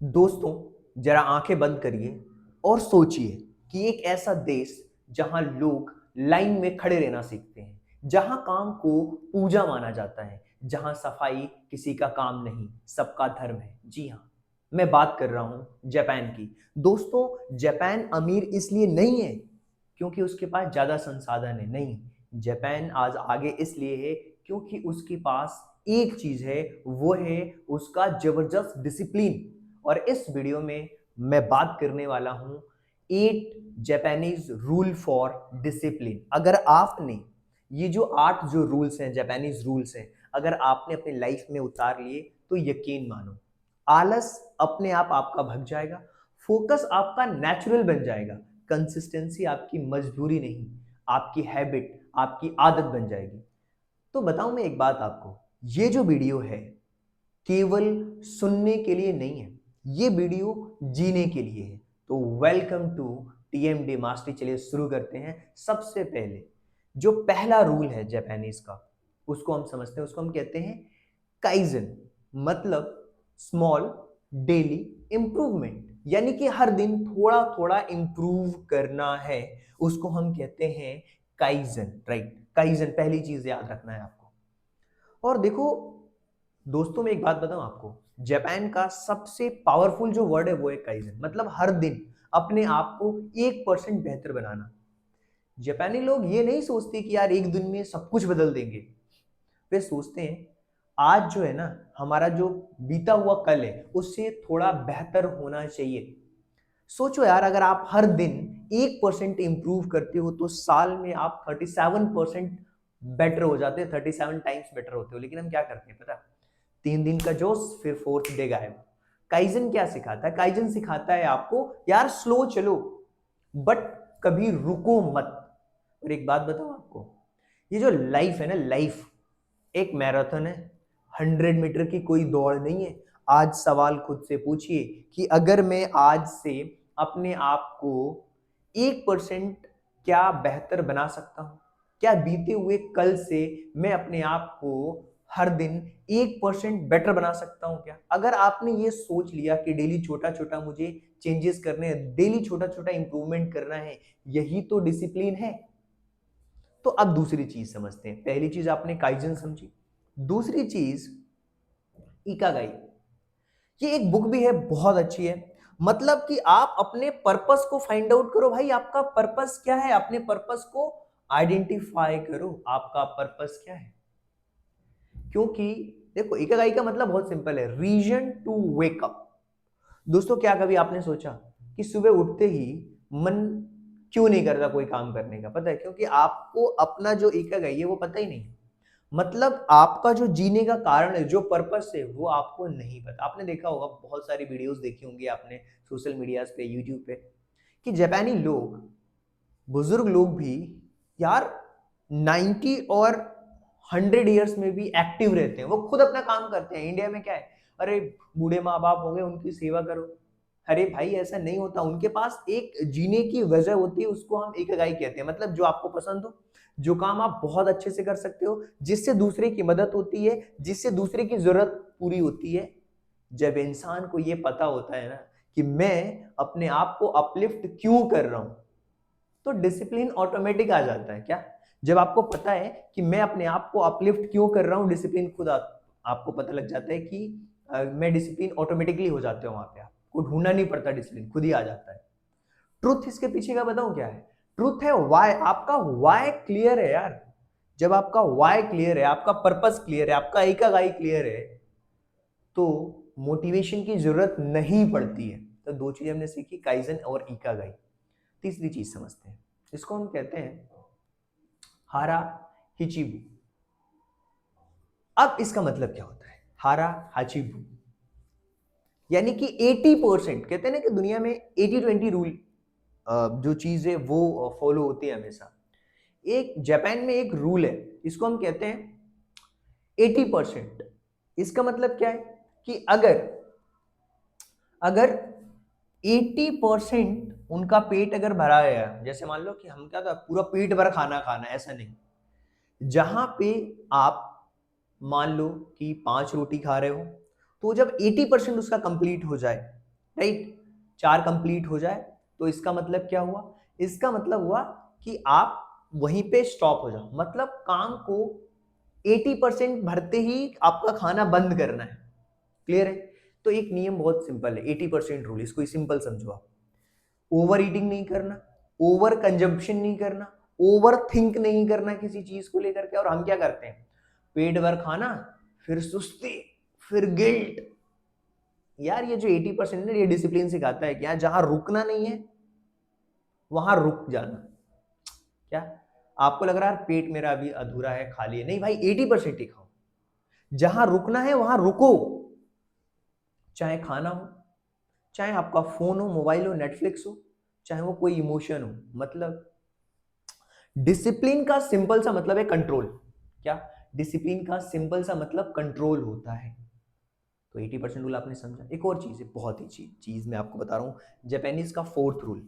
दोस्तों, जरा आंखें बंद करिए और सोचिए कि एक ऐसा देश जहां लोग लाइन में खड़े रहना सीखते हैं, जहां काम को पूजा माना जाता है, जहां सफाई किसी का काम नहीं, सबका धर्म है। जी हाँ, मैं बात कर रहा हूं जापान की। दोस्तों, जापान अमीर इसलिए नहीं है क्योंकि उसके पास ज्यादा संसाधन है, नहीं। जापान आज आगे इसलिए है क्योंकि उसके पास एक चीज है, वो है उसका जबरदस्त डिसिप्लिन। और इस वीडियो में मैं बात करने वाला हूं 8 जापानीज रूल फॉर डिसिप्लिन। अगर आपने ये जो 8 जो रूल्स हैं, जापानीज रूल्स हैं, अगर आपने अपनी लाइफ में उतार लिए तो यकीन मानो, आलस अपने आप आपका भग जाएगा, फोकस आपका नेचुरल बन जाएगा, कंसिस्टेंसी आपकी मजबूरी नहीं, आपकी हैबिट, आपकी आदत बन जाएगी। तो बताऊं मैं एक बात आपको, ये जो वीडियो है केवल सुनने के लिए नहीं है, ये वीडियो जीने के लिए है। तो वेलकम टू टीएमडी मास्टरी। चलिए शुरू करते हैं। सबसे पहले जो पहला रूल है जापानीज का, उसको हम समझते हैं, उसको हम कहते हैं काइजन। मतलब स्मॉल डेली इंप्रूवमेंट, यानी कि हर दिन थोड़ा थोड़ा इंप्रूव करना है, उसको हम कहते हैं काइजन। राइट, काइजन पहली चीज याद रखना है आपको। और देखो दोस्तों, मैं एक बात बताऊं आपको, जापान का सबसे पावरफुल जो वर्ड है वो है काइजन। मतलब हर दिन अपने आप को 1% बेहतर बनाना। जापानी लोग ये नहीं सोचते कि यार एक दिन में सब कुछ बदल देंगे। वे सोचते हैं आज जो है ना, हमारा जो बीता हुआ कल है उससे थोड़ा बेहतर होना चाहिए। सोचो यार, अगर आप हर दिन 1% इंप्रूव करते हो तो साल में आप 37% बेटर हो जाते हैं, 37 टाइम्स बेटर होते हो। लेकिन हम क्या करते हैं पता, 3 दिन का जोश, फिर फोर्थ डे गायब। काइजन क्या सिखाता है? काइजन सिखाता है आपको यार स्लो चलो, बट कभी रुको मत। और एक बात बताऊं आपको, ये जो लाइफ है ना, लाइफ एक मैराथन है, 100 मीटर की कोई दौड़ नहीं है। आज सवाल खुद से पूछिए कि अगर मैं आज से अपने आप को 1% क्या बेहतर बना सकता हूं? क्या बीते हुए कल से मैं अपने आप को हर दिन 1% बेटर बना सकता हूं क्या? अगर आपने ये सोच लिया कि डेली छोटा छोटा मुझे चेंजेस करने हैं, डेली छोटा छोटा इंप्रूवमेंट करना है, यही तो डिसिप्लिन है। तो अब दूसरी चीज समझते हैं। पहली चीज आपने काइजन समझी, दूसरी चीज इकागाई। ये एक बुक भी है, बहुत अच्छी है। मतलब कि आप अपने पर्पस को फाइंड आउट करो। भाई आपका पर्पस क्या है? अपने पर्पस को आइडेंटिफाई करो, आपका पर्पस क्या है। क्योंकि देखो, इकागाई का मतलब बहुत सिंपल है, रीजन टू वेक अप। दोस्तों, क्या कभी आपने सोचा कि सुबह उठते ही मन क्यों नहीं करता कोई काम करने का? पता है, क्योंकि आपको अपना जो इकागाई है वो पता ही नहीं। मतलब आपका जो जीने का कारण है, जो पर्पस है, वो आपको नहीं पता। आपने देखा होगा, बहुत सारी वीडियोस देखी होंगी आपने सोशल मीडियाज पे, यूट्यूब पे, कि जापानी लोग, बुजुर्ग लोग भी यार 90 और 100 ईयर्स में भी एक्टिव रहते हैं। वो खुद अपना काम करते हैं। इंडिया में क्या है, अरे बूढ़े माँ बाप हो गए, उनकी सेवा करो। अरे भाई ऐसा नहीं होता, उनके पास एक जीने की वजह होती है, उसको हम इकिगाई कहते हैं। मतलब जो आपको पसंद हो, जो काम आप बहुत अच्छे से कर सकते हो, जिससे दूसरे की मदद होती है, जिससे दूसरे की जरूरत पूरी होती है। जब इंसान को ये पता होता है ना कि मैं अपने आप को अपलिफ्ट क्यों कर रहा हूं, तो डिसिप्लिन ऑटोमेटिक आ जाता है। क्या? जब आपको पता है कि मैं अपने आप को अपलिफ्ट क्यों कर रहा हूं, डिसिप्लिन खुद आपको पता लग जाता है कि मैं डिसिप्लिन ऑटोमेटिकली हो जाते हो। वहां पे आपको ढूंढना नहीं पड़ता, डिसिप्लिन खुद ही आ जाता है। ट्रुथ इसके पीछे का बताऊं क्या है? ट्रुथ है वाई। आपका वाई क्लियर है यार। जब आपका वाई क्लियर है, आपका पर्पस क्लियर है, आपका इकागाई क्लियर है, तो मोटिवेशन की जरूरत नहीं पड़ती है। तो दो चीजें हमने सीखी, काइजन और इकागाई। तीसरी चीज समझते हैं, इसको हम कहते हैं हारा हिचिबू। अब इसका मतलब क्या होता है हारा हाचिबू? यानी कि 80%, कहते हैं ना कि दुनिया में 80-20 रूल जो चीज है वो फॉलो होती है हमेशा। एक जापान में एक रूल है, इसको हम कहते हैं 80%। इसका मतलब क्या है कि अगर अगर 80% उनका पेट अगर भरा गया, जैसे मान लो कि हम क्या था, पूरा पेट भर खाना खाना, ऐसा नहीं। जहां पे आप मान लो कि 5 रोटी खा रहे हो, तो जब 80% उसका कंप्लीट हो जाए, राइट। 4 कंप्लीट हो जाए तो इसका मतलब क्या हुआ? इसका मतलब हुआ कि आप वहीं पे स्टॉप हो जाओ, मतलब काम को 80% भरते ही आपका खाना बंद करना है। क्लियर है? तो एक नियम बहुत सिंपल है, 80% रूल, इसको सिंपल समझो आप। ओवर ईटिंग नहीं करना, ओवर कंजम्पशन नहीं करना, ओवर थिंक नहीं करना किसी चीज को लेकर के। और हम क्या करते हैं? पेट भर खाना, फिर सुस्ती, फिर गिल्ट। यार ये जो 80% है ये डिसिप्लिन सिखाता है कि यार जहां रुकना नहीं है वहां रुक जाना। क्या आपको लग रहा है पेट मेरा अभी अधूरा है, खाली है? नहीं भाई, 80% ही खाओ। जहां रुकना है वहां रुको, चाहे खाना हो, चाहे आपका फोन हो, मोबाइल हो, नेटफ्लिक्स हो, चाहे वो कोई इमोशन हो। मतलब डिसिप्लिन का सिंपल सा मतलब है कंट्रोल। क्या? डिसिप्लिन का सिंपल सा मतलब कंट्रोल होता है। तो 80% रूल आपने समझा। एक और चीज है, बहुत ही चीज मैं आपको बता रहा हूं, जापानीज का 4th रूल,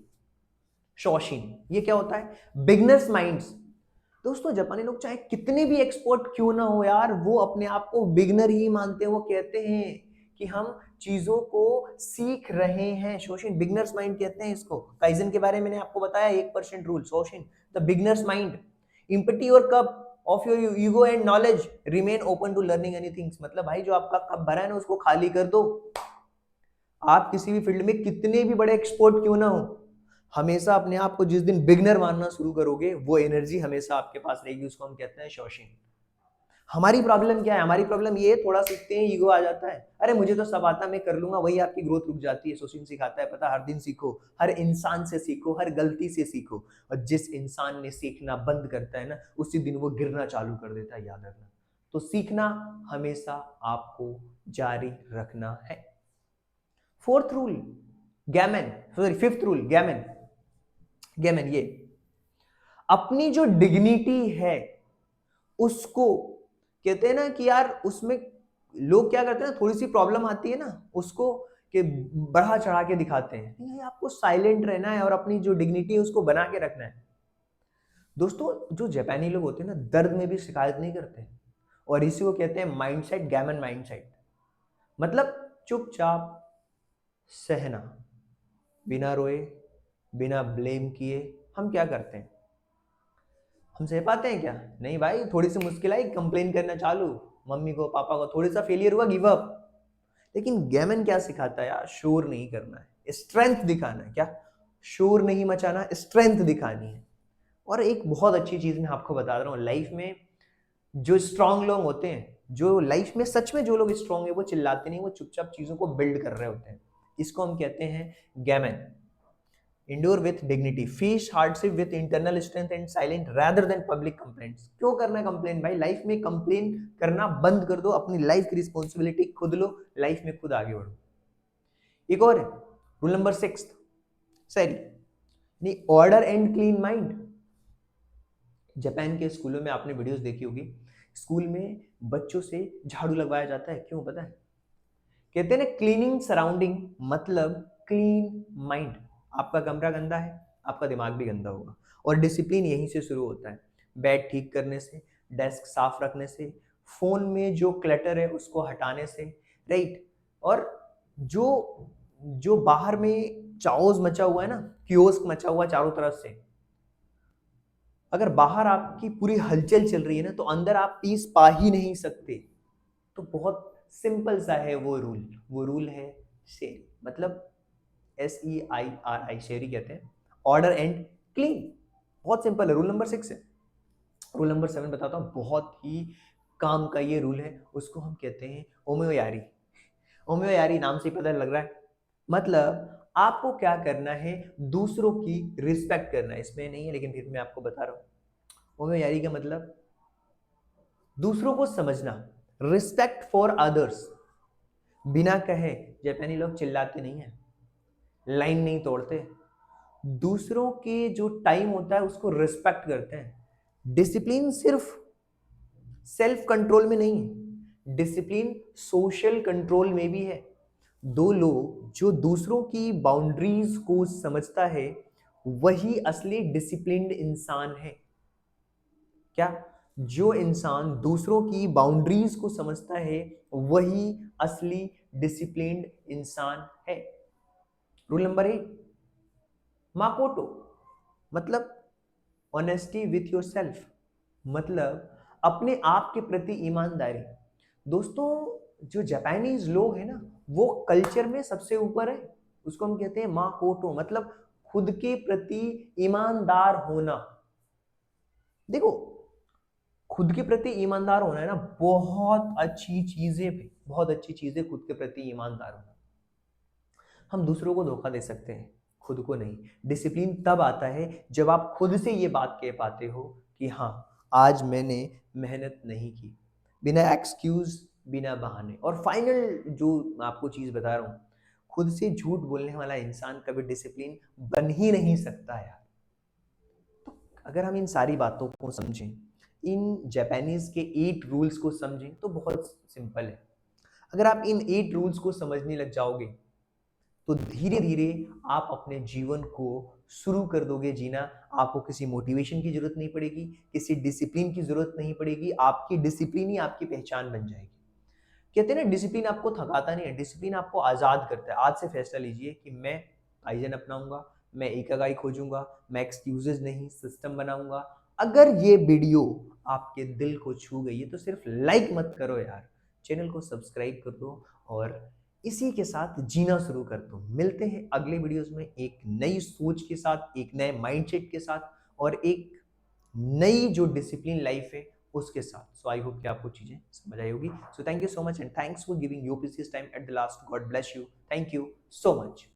शोशिन। ये क्या होता है? Beginners minds. दोस्तों जापानी लोग चाहे कितने भी एक्सपर्ट क्यों ना हो यार, वो अपने आप को बिगनर ही मानते हैं। वो कहते हैं कि हम चीजों को सीख रहे हैं। शोशिन, बिगनर्स माइंड कहते हैं इसको। काइजन के बारे में मैंने आपको बताया, 1% rule, shoshin, the beginner's mind. Empty your cup of your ego and knowledge, remain open to learning anything. मतलब भाई जो आपका कप भरा है ना, उसको खाली कर दो। आप किसी भी फील्ड में कितने भी बड़े एक्सपर्ट क्यों ना हो, हमेशा अपने आप को जिस दिन बिगनर मानना शुरू करोगे, वो एनर्जी हमेशा आपके पास रहेगी। उसको हम कहते हैं शोशिन। हमारी प्रॉब्लम क्या है? हमारी प्रॉब्लम ये है, थोड़ा सीखते हैं ईगो आ जाता है, अरे मुझे तो सब आता, मैं कर लूंगा, वही आपकी ग्रोथ रुक जाती है। शोशिन सिखाता है, पता, हर दिन सीखो, हर इंसान से सीखो, हर गलती से सीखो। और जिस इंसान ने सीखना बंद करता है ना, उसी दिन वो गिरना चालू कर देता है, याद रखना। तो सीखना हमेशा आपको जारी रखना है। 4th rule, Gammon, sorry 5th rule, Gammon. Gammon ये अपनी जो डिग्निटी है उसको कहते हैं ना कि यार उसमें लोग क्या करते हैं ना, थोड़ी सी प्रॉब्लम आती है ना, उसको कि बढ़ा चढ़ा के दिखाते हैं। नहीं, आपको साइलेंट रहना है और अपनी जो डिग्निटी है उसको बना के रखना है। दोस्तों जो जापानी लोग होते हैं ना, दर्द में भी शिकायत नहीं करते, और इसी को कहते हैं माइंडसेट, गैमन माइंडसेट। मतलब चुपचाप सहना, बिना रोए, बिना ब्लेम किए। हम क्या करते हैं? हम सह पाते हैं क्या? नहीं भाई, थोड़ी सी मुश्किल आई, कंप्लेन करना चालू, मम्मी को, पापा को, थोड़ी सा फेलियर हुआ, गिव अप। लेकिन गैमन क्या सिखाता है यार? शोर नहीं करना है, स्ट्रेंथ दिखाना है। क्या? शोर नहीं मचाना, स्ट्रेंथ दिखानी है। और एक बहुत अच्छी चीज मैं आपको बता रहा हूँ, लाइफ में जो स्ट्रांग लोग होते हैं, जो लाइफ में सच में जो लोग स्ट्रांग है, वो चिल्लाते नहीं, वो चुपचाप चीजों को बिल्ड कर रहे होते हैं। इसको हम कहते हैं Gammon. Indoor with dignity, face hardship with internal strength and silent rather than public complaints. क्यों करना है कंप्लेन भाई? लाइफ में कंप्लेन करना बंद कर दो, अपनी लाइफ की रिस्पॉन्सिबिलिटी खुद लो, लाइफ में खुद आगे बढ़ो। एक और है, रूल नंबर 6, सॉरी नहीं, order and clean mind. Japan के स्कूलों में आपने वीडियोस देखी होगी, स्कूल में बच्चों से झाड़ू लगवाया जाता है। क्यों पता है? कहते हैं ना, क्लीनिंग सराउंडिंग मतलब क्लीन माइंड। आपका कमरा गंदा है, आपका दिमाग भी गंदा होगा। और डिसिप्लिन यहीं से शुरू होता है, बेड ठीक करने से, डेस्क साफ रखने से, फोन में जो क्लटर है उसको हटाने से, राइट। और जो जो बाहर में चाओस मचा हुआ है ना, कियोस्क मचा हुआ चारों तरफ से, अगर बाहर आपकी पूरी हलचल चल रही है ना, तो अंदर आप पीस पा ही नहीं सकते। तो बहुत सिंपल सा है वो रूल। वो रूल है शेरी, मतलब SEIRI, शेरी कहते हैं, ऑर्डर एंड क्लीन। बहुत सिंपल है, रूल नंबर 6 है। रूल नंबर 7 बताता हूँ, बहुत ही काम का ये रूल है, उसको हम कहते हैं ओमियोयारी। ओमियोयारी नाम से पता लग रहा है, मतलब आपको क्या करना है? दूसरों की रिस्पेक्ट करना है। इसमें नहीं है लेकिन फिर मैं आपको बता रहा हूँ। ओमियोयारी का मतलब दूसरों को समझना, रिस्पेक्ट फॉर अदर्स। बिना कहे जापानी लोग चिल्लाते नहीं है, लाइन नहीं तोड़ते, दूसरों के जो टाइम होता है उसको रिस्पेक्ट करते हैं। डिसिप्लिन सिर्फ सेल्फ कंट्रोल में नहीं है, डिसिप्लिन सोशल कंट्रोल में भी है। दो लोग जो दूसरों की बाउंड्रीज को समझता है, वही असली डिसिप्लिन्ड इंसान है। क्या? जो इंसान दूसरों की बाउंड्रीज को समझता है, वही असली डिसिप्लिन्ड इंसान है। रूल नंबर 8, माकोटो, मतलब ऑनेस्टी विथ योर सेल्फ, मतलब अपने आप के प्रति ईमानदारी। दोस्तों, जो जापानीज लोग हैं ना, वो कल्चर में सबसे ऊपर है। उसको हम कहते हैं माकोटो, मतलब खुद के प्रति ईमानदार होना। देखो, खुद के प्रति ईमानदार होना है ना, बहुत अच्छी चीजें भी, बहुत अच्छी चीजें खुद के प्रति ईमानदार होना। हम दूसरों को धोखा दे सकते हैं, खुद को नहीं। डिसिप्लिन तब आता है जब आप खुद से ये बात कह पाते हो कि हाँ, आज मैंने मेहनत नहीं की, बिना एक्सक्यूज, बिना बहाने। और फाइनल जो मैं आपको चीज बता रहा हूँ, खुद से झूठ बोलने वाला इंसान कभी डिसिप्लिन बन ही नहीं सकता यार। तो अगर हम इन सारी बातों को समझें, इन जापानीज के 8 रूल्स को समझें, तो बहुत सिंपल है। अगर आप इन 8 रूल्स को समझने लग जाओगे, तो धीरे धीरे आप अपने जीवन को शुरू कर दोगे जीना। आपको किसी मोटिवेशन की जरूरत नहीं पड़ेगी, किसी डिसिप्लिन की जरूरत नहीं पड़ेगी। आपकी डिसिप्लिन ही आपकी पहचान बन जाएगी। कहते हैं ना, डिसिप्लिन आपको थकाता नहीं है, डिसिप्लिन आपको आजाद करता है। आज से फैसला लीजिए कि मैं काइजन अपनाऊंगा, मैं इकागाई खोजूंगा, मैं एक्सक्यूजेज नहीं, सिस्टम बनाऊंगा। अगर ये वीडियो आपके दिल को छू गई है तो सिर्फ लाइक मत करो यार, चैनल को सब्सक्राइब कर दो और इसी के साथ जीना शुरू कर दो। मिलते हैं अगले वीडियोस में एक नई सोच के साथ, एक नए माइंडसेट के साथ, और एक नई जो डिसिप्लिन लाइफ है उसके साथ। सो आई होप कि आपको चीजें समझ आई होगी। So thank you so much and thanks for giving your precious time at the last. God bless you. Thank you so much.